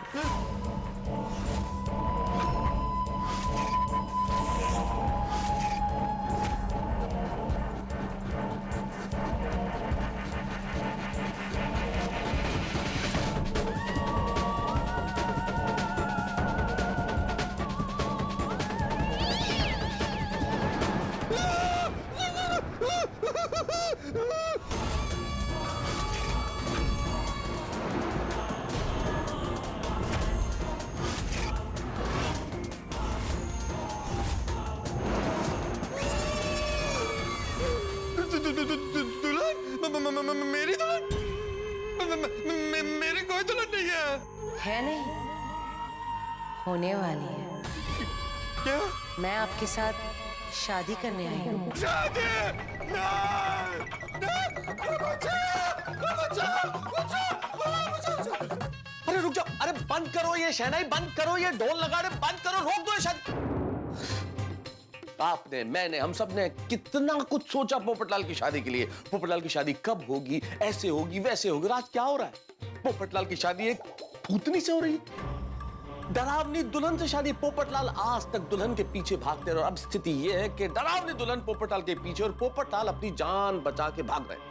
मेरी दुल्हन? मेरी कोई दुल्हन नहीं है नहीं, होने वाली है। क्या? मैं आपके साथ शादी करने आई हूँ। शादी? अरे रुक जाओ, अरे बंद करो ये शहनाई, बंद करो ये ढोल लगा रहे, बंद करो, रोक दो ये शादी। आपने, मैंने, हम सब ने कितना कुछ सोचा पोपटलाल की शादी के लिए। पोपटलाल की शादी कब होगी, ऐसे होगी, वैसे होगी। आज क्या हो रहा है? पोपटलाल की शादी एक भूतनी से हो रही है, डरावनी दुल्हन से शादी। पोपटलाल आज तक दुल्हन के पीछे भागते रहे और अब स्थिति यह है कि डरावनी दुल्हन पोपटलाल के पीछे और पोपटलाल अपनी जान बचा के भाग रहे हैं।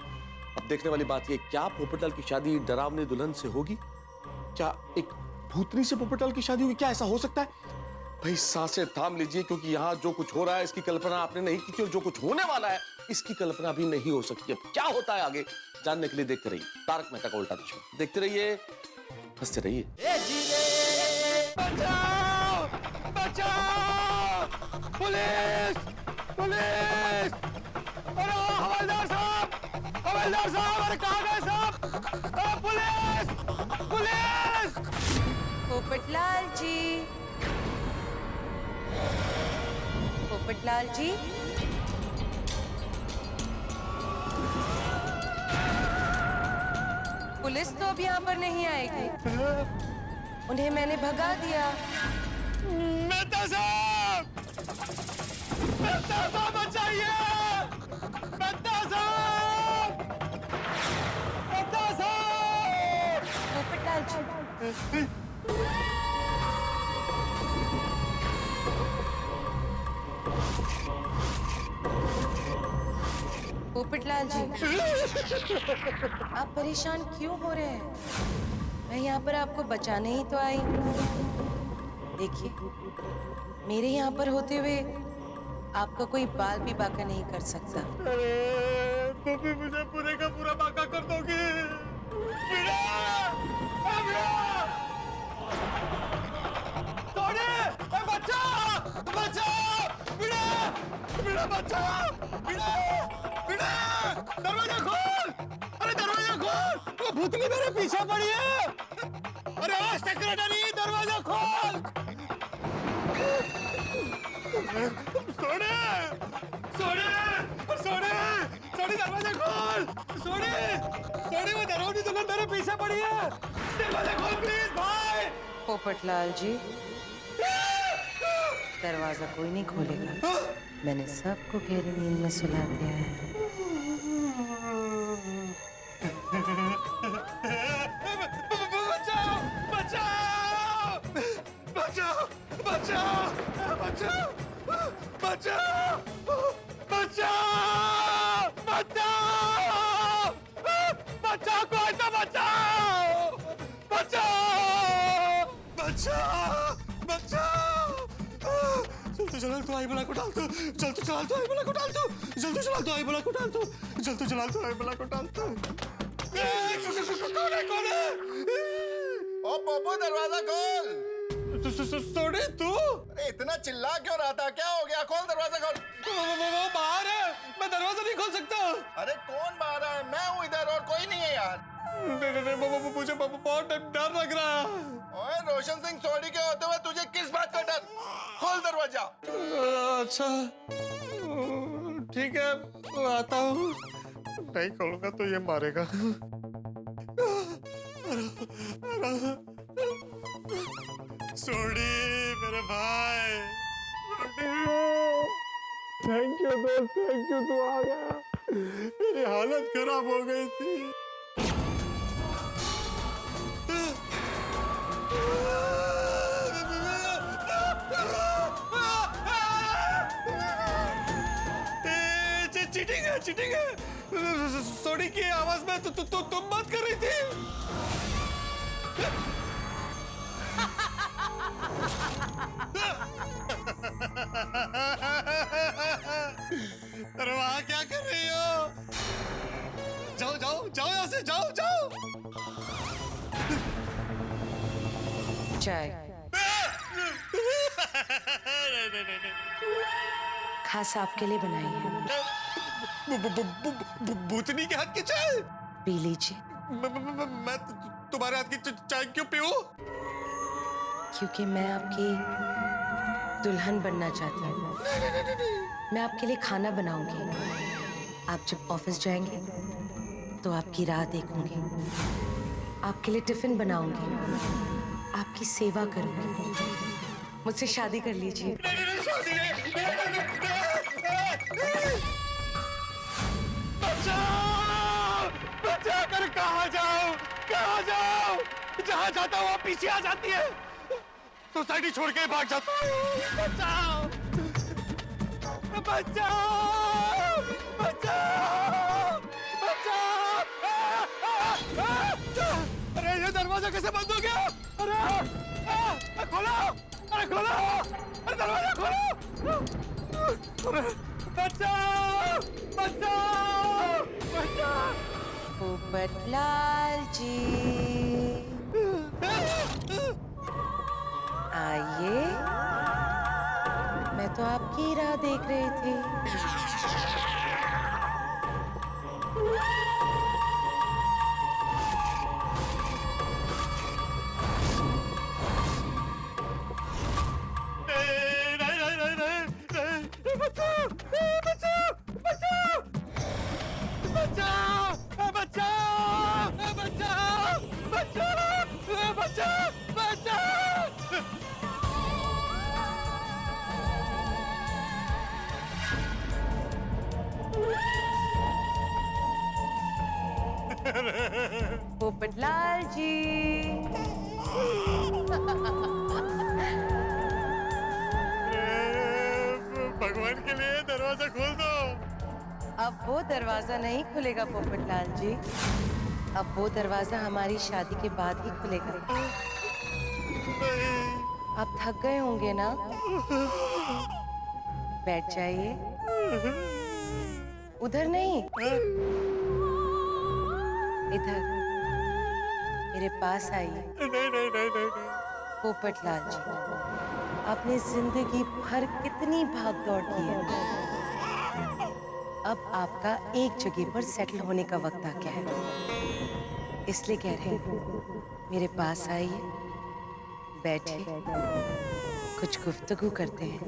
अब देखने वाली बात यह, क्या पोपटलाल की शादी डरावनी दुल्हन से होगी? क्या एक भूतनी से पोपटलाल की शादी होगी? क्या ऐसा हो सकता है? भाई सांसें थाम लीजिए, क्योंकि यहाँ जो कुछ हो रहा है इसकी कल्पना आपने नहीं की थी, और जो कुछ होने वाला है इसकी कल्पना भी नहीं हो सकती। अब क्या होता है आगे जानने के लिए देखते रहिए तारक मेहता का उल्टा चश्मा। देखते रहिए, हंसते रहिए। बचाओ! बचाओ! पुलिस! पुलिस! अरे हवलदार साहब! हवलदार साहब! अरे कहाँ गए साहब? अरे पुलिस! पुलिस! पोपटलाल जी, पोपटलाल जी, पुलिस तो अब यहाँ पर नहीं आएगी, उन्हें मैंने भगा दिया। मेहता साहब! मेहता साहब बचाइए! मेहता साहब! मेहता साहब! पोपटलाल जी, पोपटलाल जी, आप परेशान क्यों हो रहे हैं? मैं यहाँ पर आपको बचाने ही तो आई हूँ। देखिए, मेरे यहाँ पर होते हुए आपका कोई बाल भी बांका नहीं कर सकता। अरे तुम भी मुझे पूरे का पूरा बांका कर दोगी। बीड़ा! बीड़ा! सोने! बचाओ! बचाओ! बीड़ा! बीड़ा बचाओ! बीड़ा! बीड़ा! दरवाजा खोल! अरे दरवाजा खोल! वो भूतनी मेरे पीछे पड़ी है! अरे सेक्रेटरी दरवाजा खोल! सोने! सोने! सोने! सोने दरवाजा खोल! सोने! सोने वो दरवाजा दुल्हन मेरे पीछे पड़ी है! दरवाजा खोल प्लीज भाई! पोपटलाल जी, दरवाजा कोई नहीं खोलेगा। मैंने सबको गहरी नींद में सुला दिया है। बचाओ! बचाओ! बचाओ! बचाओ! बचाओ! बचाओ! बचाओ! बचाओ! बचाओ! कोई तो बचाओ! बचाओ! बचाओ! बचाओ! जल्दी चला तो आई बला को डाल दो। जल्दी चला तो आई बला को डाल दो। जल्दी चला तो आई बला को डाल दो। जल्दी चला तो आई बला को डाल दो। कौन है? कौन है? ओ पोपो दरवाजा खोल। सोने तू? अरे इतना चिल्ला क्यों रहा था? क्या हो गया? खोल दरवाजा खोल। वो बाहर है, मैं दरवाजा नहीं खोल सकता। अरे कौन बाहर है? मैं हूँ इधर और कोई नहीं है यार। नहीं, मुझे बहुत डर लग रहा है। ओए रोशन सिंह सोडी के होते हुए तुझे किस बात का डर? खोल दरवाजा। अच्छा ठीक है, आता हूँ। नहीं खोलूंगा तो ये मारेगा। सोडी मेरे भाई, थैंक यू दोस्त, थैंक यू, तू आ गया। मेरी हालत खराब हो गई थी। चीटिंग है, चीटिंग है। सोडी की आवाज में तुम बात कर रही थी। अरे वहां क्या कर रही हो? जाओ जाओ जाओ, यहाँ से जाओ जाओ। चाय खास आपके लिए बनाई है। भूतनी के हाथ की चाय पी लीजिए। मैं तुम्हारे हाथ की चाय क्यों पीऊं? क्योंकि मैं आपकी दुल्हन बनना चाहती हूँ। मैं आपके लिए खाना बनाऊंगी। आप जब ऑफिस जाएंगे तो आपकी राह देखूंगी। आपके लिए टिफिन बनाऊंगी, आपकी सेवा करूंगी। मुझसे शादी कर लीजिए। बचा कर कहाँ जाऊं? कहाँ जाऊं? जहाँ जाता हूँ पीछे आ जाती है। सोसाइटी छोड़ के भाग जाता हूँ। बचाओ! बचाओ! बचाओ! बचाओ! अरे ये दरवाजा कैसे बंद हो गया? अरे खोलो! अरे खोलो, अरे दरवाजा खोलो। अरे बचाओ, बचाओ, बचाओ। पोपटलाल जी आइए, मैं तो आपकी राह देख रही थी। पोपटलाल जी भगवान के लिए दरवाजा खोल दो। अब वो दरवाजा नहीं खुलेगा पोपटलाल जी, अब वो दरवाजा हमारी शादी के बाद ही खुलेगा। आप थक गए होंगे ना, बैठ जाइए। उधर नहीं, इधर मेरे पास आइए। नहीं नहीं नहीं नहीं। पोपटलाल जी, आपने जिंदगी भर कितनी भाग दौड़ की है, अब आपका एक जगह पर सेटल होने का वक्त आ गया है। इसलिए कह रहे हैं, मेरे पास आइए, बैठिए, कुछ गुफ्तगू करते हैं।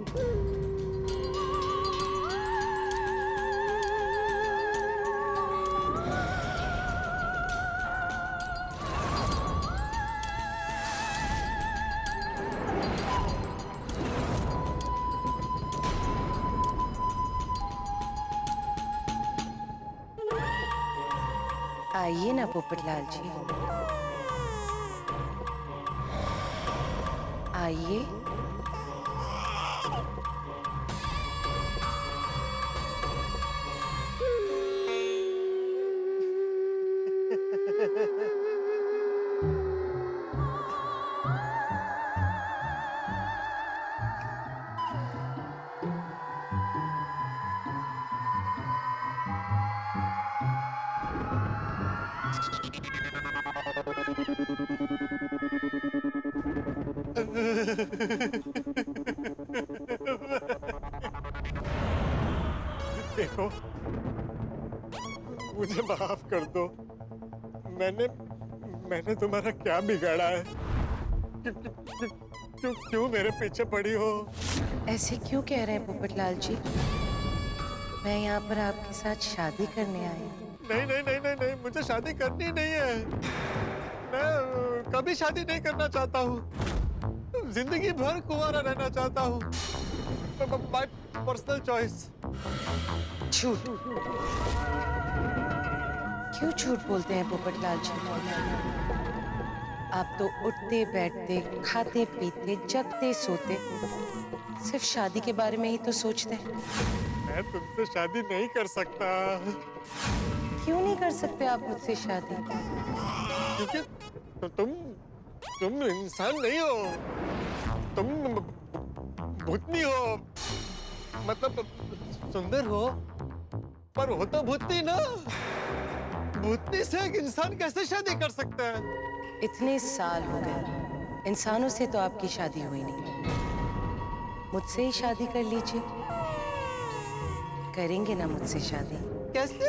आइए ना पोपटलाल जी, आइए। देखो, मुझे माफ कर दो। मैंने तुम्हारा क्या बिगाड़ा है? क्यों मेरे पीछे पड़ी हो? ऐसे क्यों कह रहे हैं पोपटलाल जी? मैं यहाँ पर आपके साथ शादी करने आई हूँ। नहीं नहीं नहीं नहीं नहीं, मुझे शादी करनी नहीं है। मैं कभी शादी नहीं करना चाहता हूँ, जिंदगी भर कुंवारा रहना चाहता हूँ। My personal choice. झूठ, क्यों झूठ बोलते हैं पोपटलाल जी? आप तो उठते बैठते, खाते पीते, जगते सोते, सिर्फ शादी के बारे में ही तो सोचते हैं। मैं तुमसे शादी नहीं कर सकता। क्यों नहीं कर सकते आप मुझसे शादी? क्योंकि तुम इंसान नहीं हो, तुम भूतनी हो। मतलब सुंदर हो, पर हो तो भूतनी ना। भूतनी से एक इंसान कैसे शादी कर सकता है? इतने साल हो गए, इंसानों से तो आपकी शादी हुई नहीं, मुझसे ही शादी कर लीजिए। करेंगे ना मुझसे शादी? कैसे?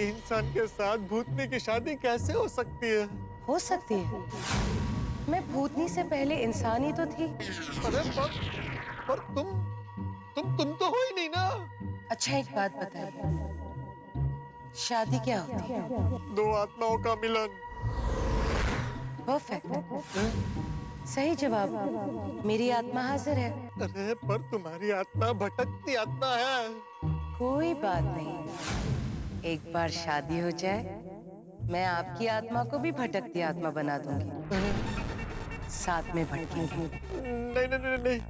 इंसान के साथ भूतनी की शादी कैसे हो सकती है? हो सकती है, मैं भूतनी से पहले इंसान ही तो थी। अरे पर तुम तो हो ही नहीं ना। अच्छा एक बात बताइए, शादी क्या होती है? दो आत्माओं का मिलन। परफेक्ट, सही जवाब। मेरी आत्मा हाजिर है। अरे पर तुम्हारी आत्मा भटकती आत्मा है। कोई बात नहीं, एक बार शादी हो जाए, मैं आपकी आत्मा को भी भटकती आत्मा बना दूंगी, साथ में भटकेंगे। नहीं नहीं नहीं नहीं,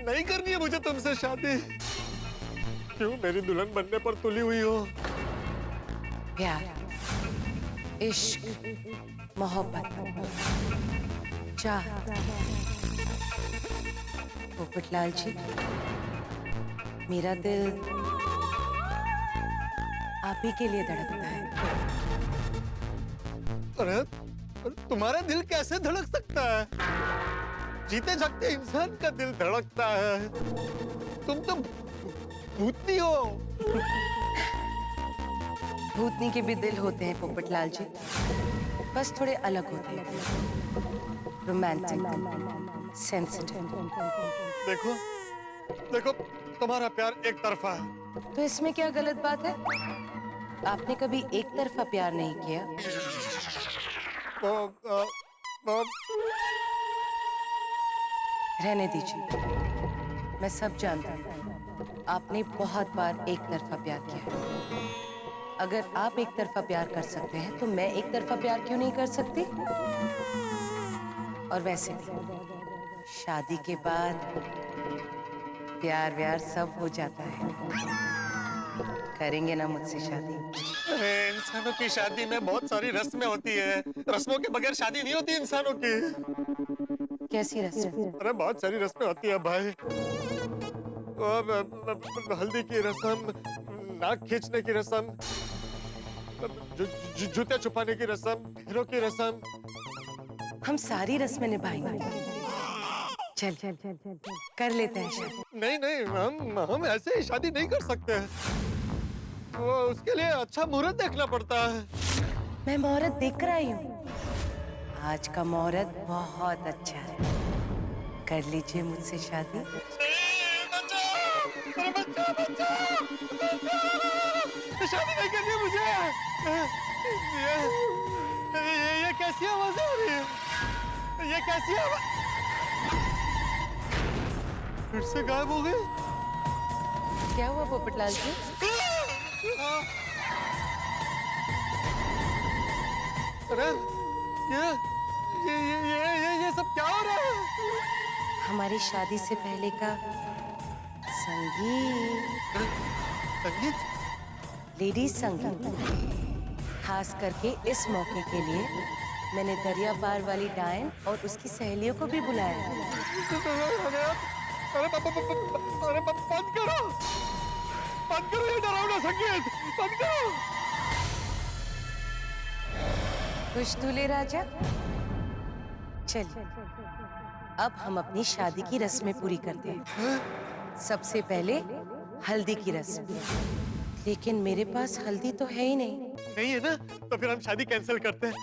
नहीं करनी है मुझे तुमसे शादी। क्यों मेरी दुल्हन बनने पर तुली हुई हो? प्यार, इश्क, मोहब्बत, चाह। पोपटलाल जी, मेरा दिल आप ही के लिए धड़कता है। अरे तुम्हारा दिल कैसे धड़क सकता है? जीते जागते इंसान का दिल धड़कता है। तुम तो भूतनी हो। भूतनी के भी दिल होते हैं पोपटलाल जी, बस थोड़े अलग होते हैं। Romantic, sensitive. देखो देखो, तुम्हारा प्यार एक तरफा है। तो इसमें क्या गलत बात है? आपने कभी एक तरफा प्यार नहीं किया। वो रहने दीजिए, मैं सब जानता हूँ। आपने बहुत बार एक तरफा प्यार किया है। अगर आप एक तरफा प्यार कर सकते हैं तो मैं एक तरफा प्यार क्यों नहीं कर सकती? और वैसे भी शादी के बाद प्यार व्यार सब हो जाता है। करेंगे ना मुझसे शादी? इंसानों की शादी में बहुत सारी रस्में होती है। रस्मों के बगैर शादी नहीं होती इंसानों की। कैसी रस्म? अरे बहुत सारी रस्में होती है भाई। हल्दी की रस्म, नाक खींचने की रस्म, जूते छुपाने की रस्म, हीरो की रस्म। हम सारी रस्में निभाएंगे। चल चल चल चल कर लेते हैं शादी। नहीं नहीं, हम ऐसे ही शादी नहीं कर सकते। वो उसके लिए अच्छा मुहूर्त देखना पड़ता है। मैं मुहूर्त देख कर आई हूँ। आज का मुहूर्त बहुत अच्छा है। कर लीजिए मुझसे शादी। शादी नहीं करनी है मुझे। ये कैसी आवाज आ रही है? ये कैसी आवाज? फिर से गायब हो गई। क्या हुआ पोपटलाल जी? अरे ये सब क्या हो रहा है? हमारी शादी से पहले का संगीत। संगीत? लेडीज संगीत। खास करके इस मौके के लिए मैंने दरिया पार वाली डायन और उसकी सहेलियों को भी बुलाया। अरे बंद करो, बंद करो ये डरावना संगीत, बंद करो। खुश दूल्हे राजा, चलिए अब हम अपनी शादी की रस्में पूरी करते हैं। सबसे पहले हल्दी की रस्म। लेकिन मेरे पास हल्दी तो है ही नहीं। नहीं है ना? तो फिर हम शादी कैंसिल करते हैं।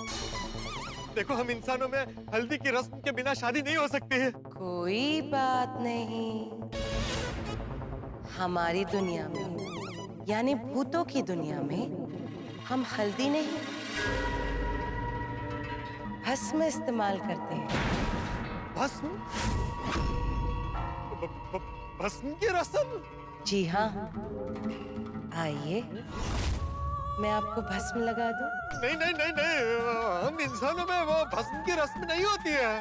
देखो, हम इंसानों में हल्दी की रस्म के बिना शादी नहीं हो सकती है। कोई बात नहीं। हमारी दुनिया में, यानी भूतों की दुनिया में, हम हल्दी नहीं भस्म इस्तेमाल करते हैं। भस्म? भस्म की रस्म? जी हाँ, आइए मैं आपको भस्म लगा दूं। नहीं नहीं नहीं नहीं, हम इंसानों में वो भस्म की रस्म नहीं होती है।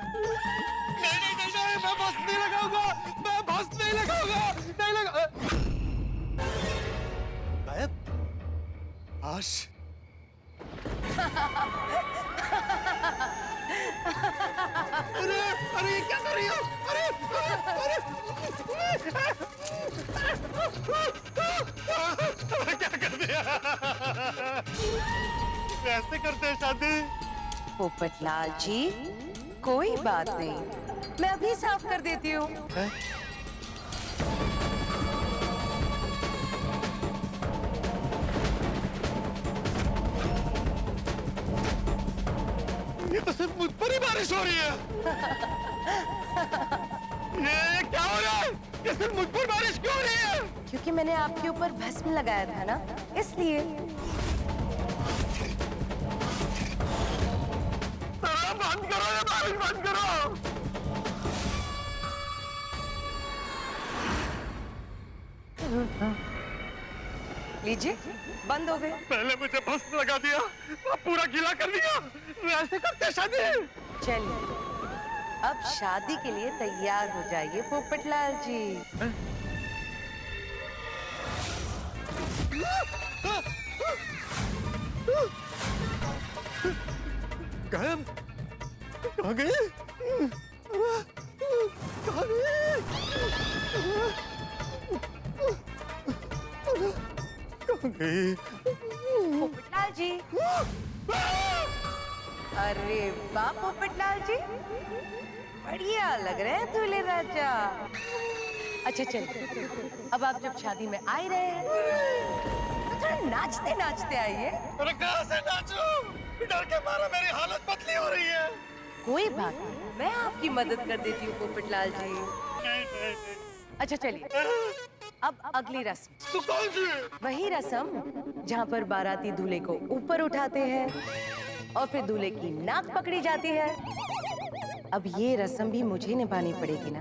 नहीं नहीं नहीं नहीं, मैं भस्म नहीं लगाऊंगा, मैं भस्म नहीं लगाऊंगा, नहीं लगा। गायब? आश? अरे अरे ये क्या कर रही हो? अरे अरे क्या कर दिया? कैसे करते हैं शादी? पोपटलाल जी, कोई बात नहीं, मैं अभी साफ कर देती हूँ। ये तो सिर्फ मुझ पर ही बारिश हो रही है। ये क्या हो रहा है? ये सिर्फ मुझ पर बारिश क्यों हो रही है? क्योंकि मैंने आपके ऊपर भस्म लगाया था ना, इसलिए। बंद करो ये बारिश, बंद करो। लीजिए, बंद हो गए। पहले मुझे भस्म लगा दिया, अब पूरा गीला कर दिया। ऐसे करते शादी? चलिए, अब शादी के लिए तैयार हो जाइए पोपटलाल जी। गायब? कहाँ गए? गई। पोपटलाल जी, अरे वाह पोपटलाल जी, बढ़िया लग रहे हैं दूल्हे राजा। अच्छा चल, अब आप जब शादी में आ ही रहे हैं तो थोड़ा नाचते नाचते आइए। अरे कहाँ से नाचूं? डर के मारे मेरी हालत पतली हो रही है। कोई बात नहीं, मैं आपकी मदद कर देती हूँ पोपटलाल जी। अच्छा चलिए, अब अगली रस्म। तो कौन सी? वही रस्म जहाँ पर बाराती दूल्हे को ऊपर उठाते हैं और फिर दूल्हे की नाक पकड़ी जाती है। अब ये रस्म भी मुझे निभानी पड़ेगी ना?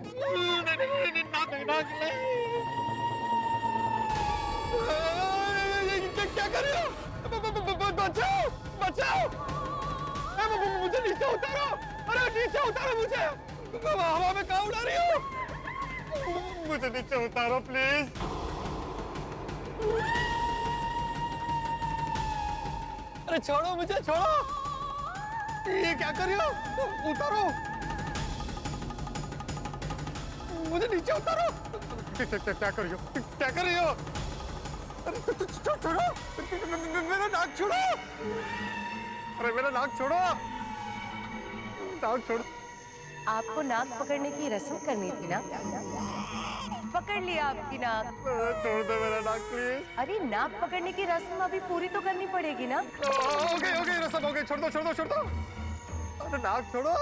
क्या कर रहे हो? बचाओ बचाओ, मुझे नीचे उतारो। अरे नीचे उतारो मुझे, हवा में कहाँ उड़ा रही हो? मुझे नीचे उतारो प्लीज। अरे छोड़ो मुझे, छोड़ो। ये क्या कर रही हो? उतारो मुझे, नीचे उतारो। क्या कर रही हो? क्या कर रही हो? छोड़ो मेरा नाक, छोड़ो। अरे मेरा नाक छोड़ो, नाक छोड़ो। आपको नाक पकड़ने की रस्म करनी थी ना? पकड़ लिया आपकी नाक। छोड़ दो मेरा नाक प्लीज। अरे नाक पकड़ने की रस्म अभी पूरी तो करनी पड़ेगी ना? हो गई रस्म हो गई। छोड़ दो छोड़ दो छोड़ दो। अरे नाक छोड़ो।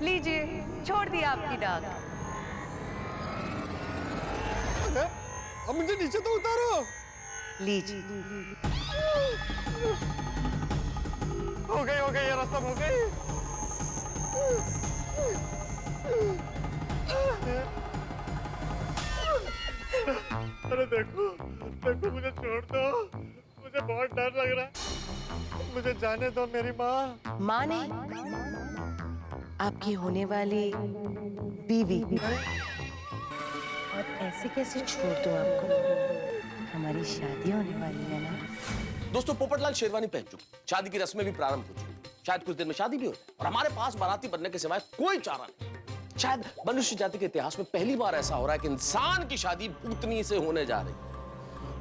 लीजिए, छोड़ दिया आपकी नाक। अब मुझे नीचे तो उतारो। लीजिए। हो गई ये रस्म हो गई। अरे देखो मुझे छोड़ दो, मुझे बहुत डर लग रहा है। मुझे जाने दो मेरी माँ। माँ नहीं, आपकी होने वाली बीवी। और ऐसे कैसे छोड़ दूं आपको? हमारी शादी होने वाली है ना? दोस्तों, पोपटलाल शेरवानी पहन चुके, शादी की रस्में भी प्रारंभ हो चुकी, शायद कुछ दिन में शादी भी हो जाए और हमारे पास बाराती बनने के सिवाय कोई चारा नहीं। शायद मनुष्य जाति के इतिहास में पहली बार ऐसा हो रहा है कि इंसान की शादी भूतनी से होने जा रही है।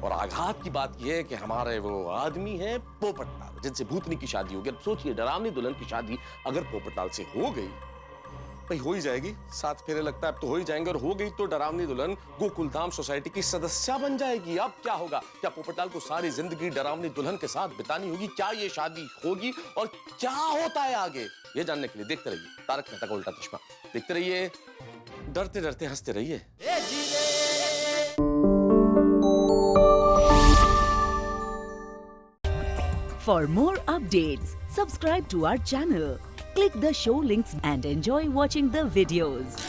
और आघात की बात यह है कि हमारे वो आदमी है पोपटलाल, जिनसे भूतनी की शादी होगी। अब सोचिए, डरावनी दुल्हन की शादी अगर पोपटलाल से हो गई, भाई हो ही जाएगी, 7 फेरे लगता है अब तो हो ही जाएंगे, और हो गई तो डरावनी दुल्हन गोकुलधाम सोसाइटी की सदस्य बन जाएगी। अब क्या होगा? क्या पोपटलाल को सारी जिंदगी डरावनी दुल्हन के साथ बितानी होगी? क्या ये शादी होगी और क्या होता है आगे, ये जानने के लिए देखते रहिए तारक मेहता का उल्टा चश्मा। देखते रहिए, डरते डरते हंसते रहिए। For more updates, subscribe to our channel, click the show links and enjoy watching the videos.